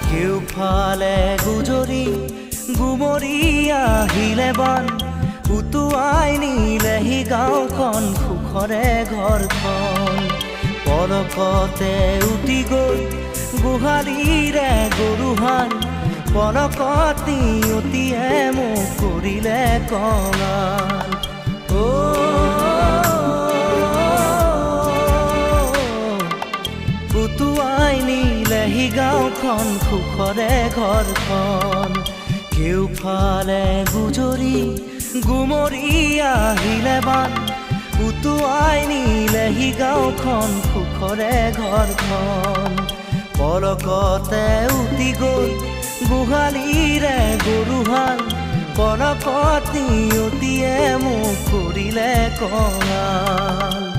কেউফালে গুজৰি গুমৰি আহিলে বান উটুৱাই নিলেহি গাঁওখন সুখৰে ঘৰখন পলকতে উটি গৈ গোহালিৰে গৰুহাল পলকত নিয়তিয়ে মোক কৰিলে কঙাল উটুৱাই নিলেহি গাঁওখন সুখৰে ঘৰখন কেউফালে গুজৰি গুমৰি আহিলে বান উটুৱাই নিলেহি গাঁওখন সুখৰে ঘৰখন পলকতে উটি গৈ গোহালিৰে গৰুহাল পলকত নিয়তিয়ে মোক কৰিলে কঙাল